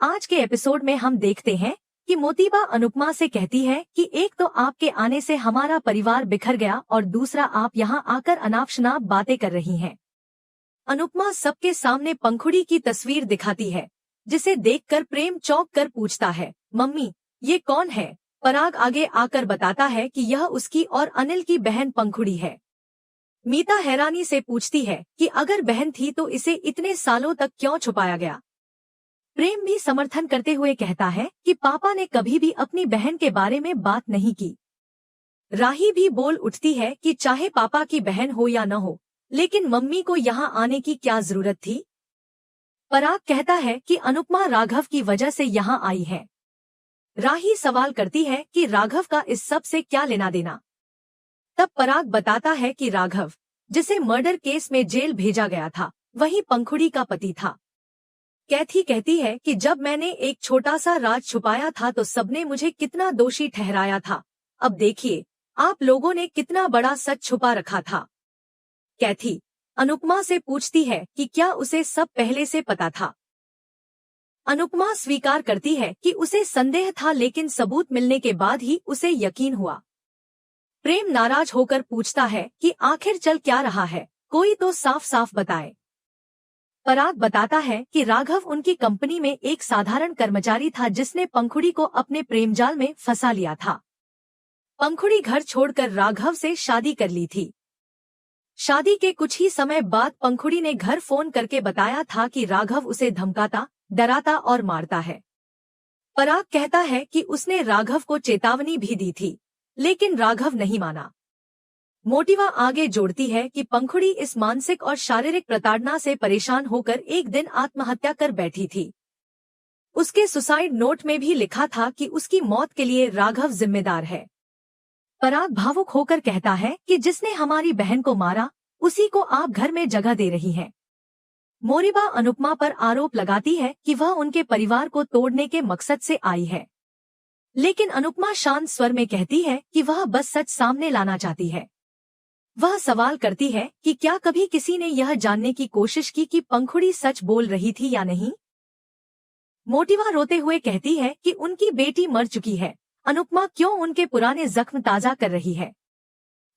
आज के एपिसोड में हम देखते हैं कि मोतीबा अनुपमा से कहती है कि एक तो आपके आने से हमारा परिवार बिखर गया और दूसरा आप यहाँ आकर अनाप-शनाप बातें कर रही हैं। अनुपमा सबके सामने पंखुड़ी की तस्वीर दिखाती है, जिसे देखकर प्रेम चौंक कर पूछता है, मम्मी ये कौन है? पराग आगे आकर बताता है कि यह उसकी और अनिल की बहन पंखुड़ी है। मीता हैरानी से पूछती है कि अगर बहन थी तो इसे इतने सालों तक क्यों छुपाया गया। प्रेम भी समर्थन करते हुए कहता है कि पापा ने कभी भी अपनी बहन के बारे में बात नहीं की। राही भी बोल उठती है कि चाहे पापा की बहन हो या न हो, लेकिन मम्मी को यहाँ आने की क्या जरूरत थी। पराग कहता है कि अनुपमा राघव की वजह से यहाँ आई है। राही सवाल करती है कि राघव का इस सब से क्या लेना देना। तब पराग बताता है कि राघव, जिसे मर्डर केस में जेल भेजा गया था, वही पंखुड़ी का पति था। कैथी कहती है कि जब मैंने एक छोटा सा राज छुपाया था तो सबने मुझे कितना दोषी ठहराया था। अब देखिए, आप लोगों ने कितना बड़ा सच छुपा रखा था। कैथी अनुपमा से पूछती है कि क्या उसे सब पहले से पता था। अनुपमा स्वीकार करती है कि उसे संदेह था, लेकिन सबूत मिलने के बाद ही उसे यकीन हुआ। प्रेम नाराज होकर पूछता है कि आखिर चल क्या रहा है, कोई तो साफ साफ बताए। पराग बताता है कि राघव उनकी कंपनी में एक साधारण कर्मचारी था जिसने पंखुड़ी को अपने प्रेमजाल में फंसा लिया था। पंखुड़ी घर छोड़कर राघव से शादी कर ली थी। शादी के कुछ ही समय बाद पंखुड़ी ने घर फोन करके बताया था कि राघव उसे धमकाता, डराता और मारता है। पराग कहता है कि उसने राघव को चेतावनी भी दी थी, लेकिन राघव नहीं माना। मोटीवा आगे जोड़ती है कि पंखुड़ी इस मानसिक और शारीरिक प्रताड़ना से परेशान होकर एक दिन आत्महत्या कर बैठी थी। उसके सुसाइड नोट में भी लिखा था कि उसकी मौत के लिए राघव जिम्मेदार है। पराग भावुक होकर कहता है कि जिसने हमारी बहन को मारा, उसी को आप घर में जगह दे रही हैं। मोरीबा अनुपमा पर आरोप लगाती है कि वह उनके परिवार को तोड़ने के मकसद से आई है, लेकिन अनुपमा शांत स्वर में कहती है कि वह बस सच सामने लाना चाहती है। वह सवाल करती है कि क्या कभी किसी ने यह जानने की कोशिश की कि पंखुड़ी सच बोल रही थी या नहीं। मोटीवा रोते हुए कहती है कि उनकी बेटी मर चुकी है, अनुपमा क्यों उनके पुराने जख्म ताजा कर रही है।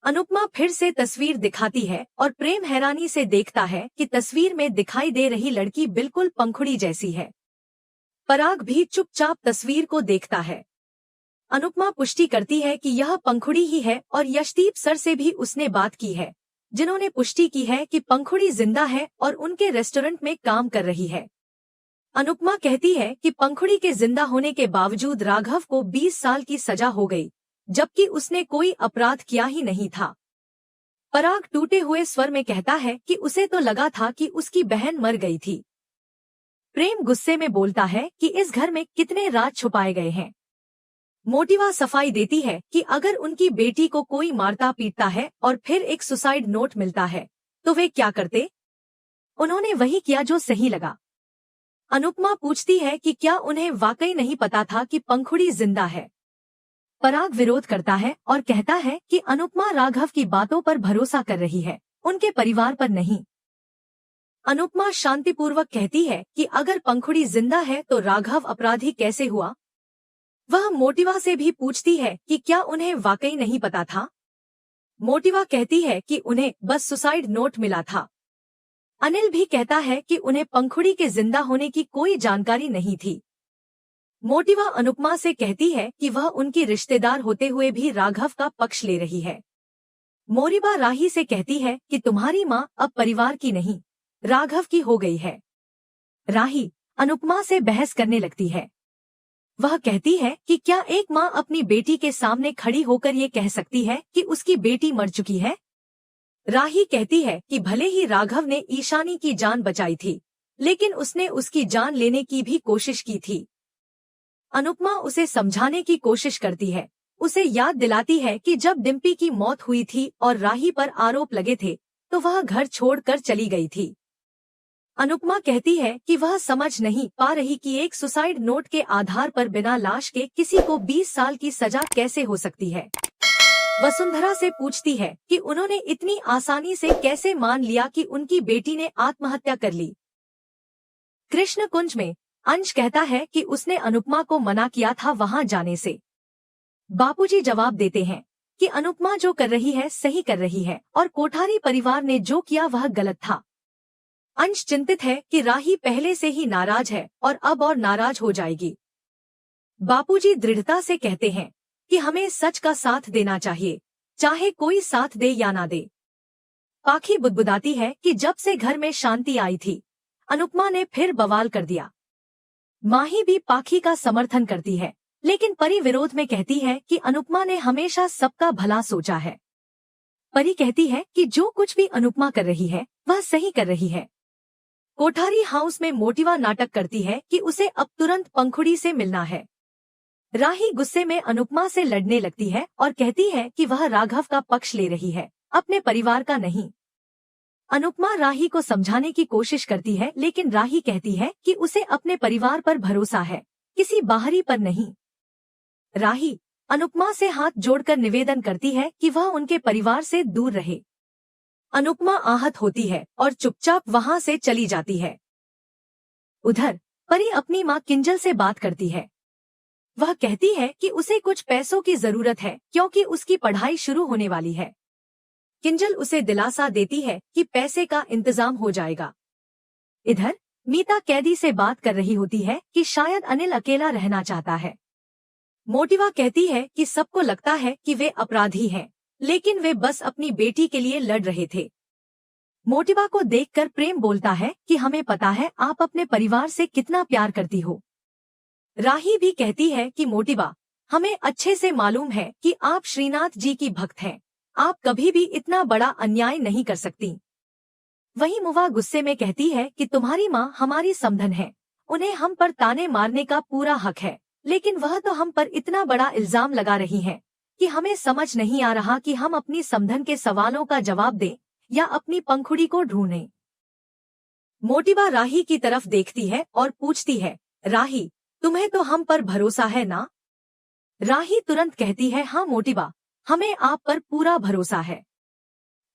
अनुपमा फिर से तस्वीर दिखाती है और प्रेम हैरानी से देखता है कि तस्वीर में दिखाई दे रही लड़की बिल्कुल पंखुड़ी जैसी है। पराग भी चुपचाप तस्वीर को देखता है। अनुपमा पुष्टि करती है कि यह पंखुड़ी ही है और यशदीप सर से भी उसने बात की है, जिन्होंने पुष्टि की है कि पंखुड़ी जिंदा है और उनके रेस्टोरेंट में काम कर रही है। अनुपमा कहती है कि पंखुड़ी के जिंदा होने के बावजूद राघव को 20 साल की सजा हो गई, जबकि उसने कोई अपराध किया ही नहीं था। पराग टूटे हुए स्वर में कहता है कि उसे तो लगा था कि उसकी बहन मर गई थी। प्रेम गुस्से में बोलता है कि इस घर में कितने राज छुपाए गए हैं। मोटीवा सफाई देती है कि अगर उनकी बेटी को कोई मारता पीटता है और फिर एक सुसाइड नोट मिलता है, तो वे क्या करते? उन्होंने वही किया जो सही लगा। अनुपमा पूछती है कि क्या उन्हें वाकई नहीं पता था कि पंखुड़ी जिंदा है। पराग विरोध करता है और कहता है कि अनुपमा राघव की बातों पर भरोसा कर रही है, उनके परिवार पर नहीं। अनुपमा शांतिपूर्वक कहती है कि अगर पंखुड़ी जिंदा है तो राघव अपराधी कैसे हुआ। वह मोटीवा से भी पूछती है कि क्या उन्हें वाकई नहीं पता था। मोटीवा कहती है कि उन्हें बस सुसाइड नोट मिला था। अनिल भी कहता है कि उन्हें पंखुड़ी के जिंदा होने की कोई जानकारी नहीं थी। मोटीवा अनुपमा से कहती है कि वह उनकी रिश्तेदार होते हुए भी राघव का पक्ष ले रही है। मोरीबा राही से कहती है कि तुम्हारी माँ अब परिवार की नहीं, राघव की हो गई है। राही अनुपमा से बहस करने लगती है। वह कहती है कि क्या एक माँ अपनी बेटी के सामने खड़ी होकर ये कह सकती है कि उसकी बेटी मर चुकी है। राही कहती है कि भले ही राघव ने ईशानी की जान बचाई थी, लेकिन उसने उसकी जान लेने की भी कोशिश की थी। अनुपमा उसे समझाने की कोशिश करती है, उसे याद दिलाती है कि जब डिम्पी की मौत हुई थी और राही पर आरोप लगे थे, तो वह घर छोड़कर चली गई थी। अनुपमा कहती है कि वह समझ नहीं पा रही कि एक सुसाइड नोट के आधार पर बिना लाश के किसी को 20 साल की सजा कैसे हो सकती है। वसुंधरा से पूछती है कि उन्होंने इतनी आसानी से कैसे मान लिया कि उनकी बेटी ने आत्महत्या कर ली। कृष्ण कुंज में अंश कहता है कि उसने अनुपमा को मना किया था वहां जाने से। बापूजी जवाब देते हैं कि अनुपमा जो कर रही है सही कर रही है और कोठारी परिवार ने जो किया वह गलत था। अंश चिंतित है कि राही पहले से ही नाराज है और अब और नाराज हो जाएगी। बापूजी दृढ़ता से कहते हैं कि हमें सच का साथ देना चाहिए, चाहे कोई साथ दे या ना दे। पाखी बुदबुदाती है कि जब से घर में शांति आई थी, अनुपमा ने फिर बवाल कर दिया। माही भी पाखी का समर्थन करती है, लेकिन परी विरोध में कहती है कि अनुपमा ने हमेशा सबका भला सोचा है। परी कहती है कि जो कुछ भी अनुपमा कर रही है वह सही कर रही है। कोठारी हाउस में मोटिवा नाटक करती है कि उसे अब तुरंत पंखुड़ी से मिलना है। राही गुस्से में अनुपमा से लड़ने लगती है और कहती है कि वह राघव का पक्ष ले रही है, अपने परिवार का नहीं। अनुपमा राही को समझाने की कोशिश करती है, लेकिन राही कहती है कि उसे अपने परिवार पर भरोसा है, किसी बाहरी पर नहीं। राही अनुपमा से हाथ जोड़कर निवेदन करती है कि वह उनके परिवार से दूर रहे। अनुपमा आहत होती है और चुपचाप वहां से चली जाती है। उधर परी अपनी मां किंजल से बात करती है। वह कहती है कि उसे कुछ पैसों की जरूरत है क्योंकि उसकी पढ़ाई शुरू होने वाली है। किंजल उसे दिलासा देती है कि पैसे का इंतजाम हो जाएगा। इधर मीता कैदी से बात कर रही होती है कि शायद अनिल अकेला रहना चाहता है। मोटिवा कहती है कि सबको लगता है कि वे अपराधी हैं, लेकिन वे बस अपनी बेटी के लिए लड़ रहे थे। मोटिवा को देखकर प्रेम बोलता है कि हमें पता है आप अपने परिवार से कितना प्यार करती हो। राही भी कहती है कि मोटिवा, हमें अच्छे से मालूम है कि आप श्रीनाथ जी की भक्त हैं, आप कभी भी इतना बड़ा अन्याय नहीं कर सकती। वहीं मुवा गुस्से में कहती है कि तुम्हारी माँ हमारी समधन है, उन्हें हम पर ताने मारने का पूरा हक है, लेकिन वह तो हम पर इतना बड़ा इल्जाम लगा रही हैं कि हमें समझ नहीं आ रहा कि हम अपनी समधन के सवालों का जवाब दें या अपनी पंखुड़ी को ढूंढें। मोटिवा राही की तरफ देखती है और पूछती है, राही, तुम्हें तो हम पर भरोसा है ना? राही तुरंत कहती है, हाँ मोटिवा, हमें आप पर पूरा भरोसा है।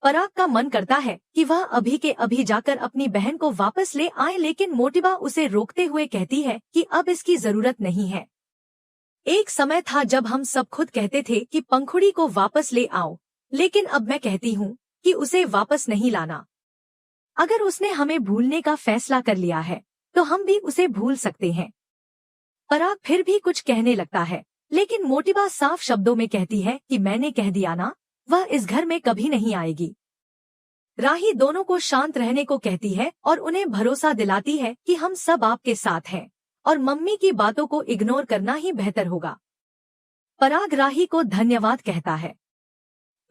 पराग का मन करता है कि वह अभी के अभी जाकर अपनी बहन को वापस ले आए, लेकिन मोटिवा उसे रोकते हुए कहती है कि अब इसकी जरूरत नहीं है। एक समय था जब हम सब खुद कहते थे कि पंखुड़ी को वापस ले आओ, लेकिन अब मैं कहती हूँ कि उसे वापस नहीं लाना। अगर उसने हमें भूलने का फैसला कर लिया है तो हम भी उसे भूल सकते हैं। पराग फिर भी कुछ कहने लगता है, लेकिन मोटिवा साफ शब्दों में कहती है कि मैंने कह दिया ना, वह इस घर में कभी नहीं आएगी। राही दोनों को शांत रहने को कहती है और उन्हें भरोसा दिलाती है कि हम सब आपके साथ हैं और मम्मी की बातों को इग्नोर करना ही बेहतर होगा। पराग राही को धन्यवाद कहता है।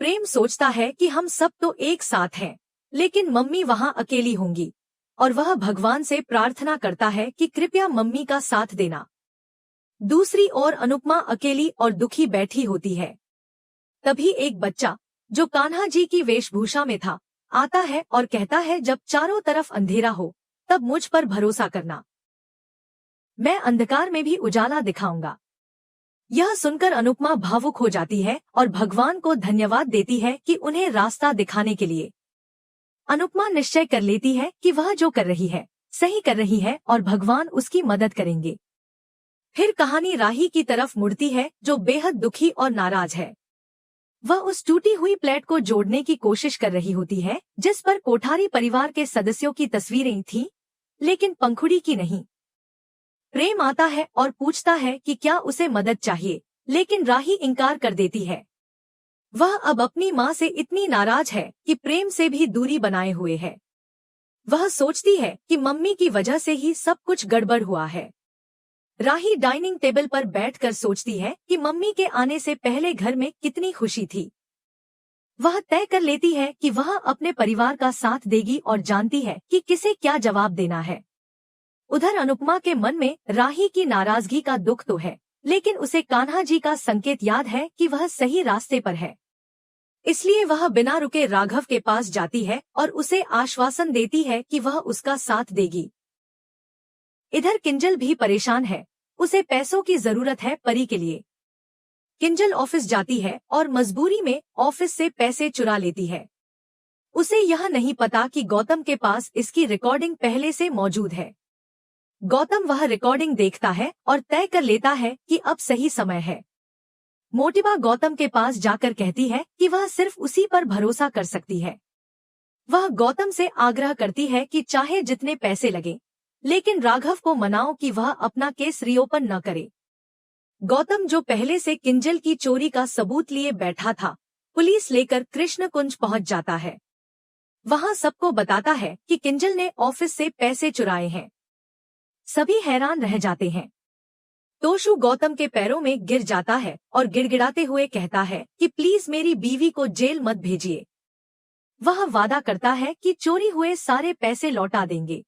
प्रेम सोचता है कि हम सब तो एक साथ हैं, लेकिन मम्मी वहां अकेली होंगी, और वह भगवान से प्रार्थना करता है कि कृपया मम्मी का साथ देना। दूसरी ओर अनुपमा अकेली और दुखी बैठी होती है। तभी एक बच्चा, जो कान्हा जी की वेशभूषा में था, आता है और कहता है, जब चारों तरफ अंधेरा हो तब मुझ पर भरोसा करना, मैं अंधकार में भी उजाला दिखाऊंगा। यह सुनकर अनुपमा भावुक हो जाती है और भगवान को धन्यवाद देती है कि उन्हें रास्ता दिखाने के लिए। अनुपमा निश्चय कर लेती है कि वह जो कर रही है सही कर रही है और भगवान उसकी मदद करेंगे। फिर कहानी राही की तरफ मुड़ती है, जो बेहद दुखी और नाराज है। वह उस टूटी हुई प्लेट को जोड़ने की कोशिश कर रही होती है जिस पर कोठारी परिवार के सदस्यों की तस्वीरें थीं, लेकिन पंखुड़ी की नहीं। प्रेम आता है और पूछता है कि क्या उसे मदद चाहिए, लेकिन राही इनकार कर देती है। वह अब अपनी माँ से इतनी नाराज है कि प्रेम से भी दूरी बनाए हुए है। वह सोचती है कि मम्मी की वजह से ही सब कुछ गड़बड़ हुआ है। राही डाइनिंग टेबल पर बैठकर सोचती है कि मम्मी के आने से पहले घर में कितनी खुशी थी। वह तय कर लेती है कि वह अपने परिवार का साथ देगी और जानती है कि किसे क्या जवाब देना है। उधर अनुपमा के मन में राही की नाराजगी का दुख तो है, लेकिन उसे कान्हा जी का संकेत याद है कि वह सही रास्ते पर है। इसलिए वह बिना रुके राघव के पास जाती है और उसे आश्वासन देती है कि वह उसका साथ देगी। इधर किंजल भी परेशान है, उसे पैसों की जरूरत है परी के लिए। किंजल ऑफिस जाती है और मजबूरी में ऑफिस से पैसे चुरा लेती है। उसे यह नहीं पता कि गौतम के पास इसकी रिकॉर्डिंग पहले से मौजूद है। गौतम वह रिकॉर्डिंग देखता है और तय कर लेता है कि अब सही समय है। मोटिबा गौतम के पास जाकर कहती है कि वह सिर्फ उसी पर भरोसा कर सकती है। वह गौतम से आग्रह करती है कि चाहे जितने पैसे लगे, लेकिन राघव को मनाओ कि वह अपना केस रिओपन न करे। गौतम, जो पहले से किंजल की चोरी का सबूत लिए बैठा था, पुलिस लेकर कृष्णकुंज पहुंच जाता है। वहां सबको बताता है कि किंजल ने ऑफिस से पैसे चुराए हैं। सभी हैरान रह जाते हैं। तोशु गौतम के पैरों में गिर जाता है और गिड़गिड़ाते हुए कहता है कि प्लीज मेरी बीवी को जेल मत भेजिए। वह वादा करता है कि चोरी हुए सारे पैसे लौटा देंगे।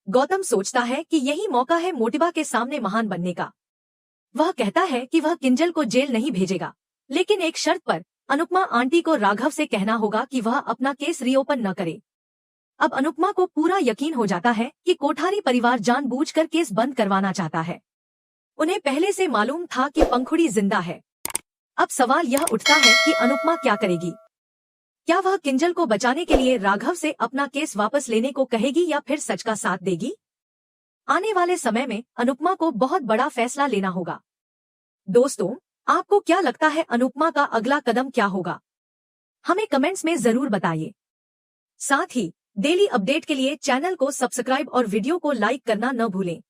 गौतम सोचता है कि यही मौका है मोटिबा के सामने महान बनने का। वह कहता है कि वह किंजल को जेल नहीं भेजेगा, लेकिन एक शर्त पर। अनुपमा आंटी को राघव से कहना होगा कि वह अपना केस रीओपन न करे। अब अनुपमा को पूरा यकीन हो जाता है कि कोठारी परिवार जानबूझकर केस बंद करवाना चाहता है। उन्हें पहले से मालूम था कि पंखुड़ी जिंदा है। अब सवाल यह उठता है कि अनुपमा क्या करेगी। क्या वह किंजल को बचाने के लिए राघव से अपना केस वापस लेने को कहेगी या फिर सच का साथ देगी? आने वाले समय में अनुपमा को बहुत बड़ा फैसला लेना होगा। दोस्तों, आपको क्या लगता है अनुपमा का अगला कदम क्या होगा? हमें कमेंट्स में जरूर बताइए। साथ ही डेली अपडेट के लिए चैनल को सब्सक्राइब और वीडियो को लाइक करना न भूलें।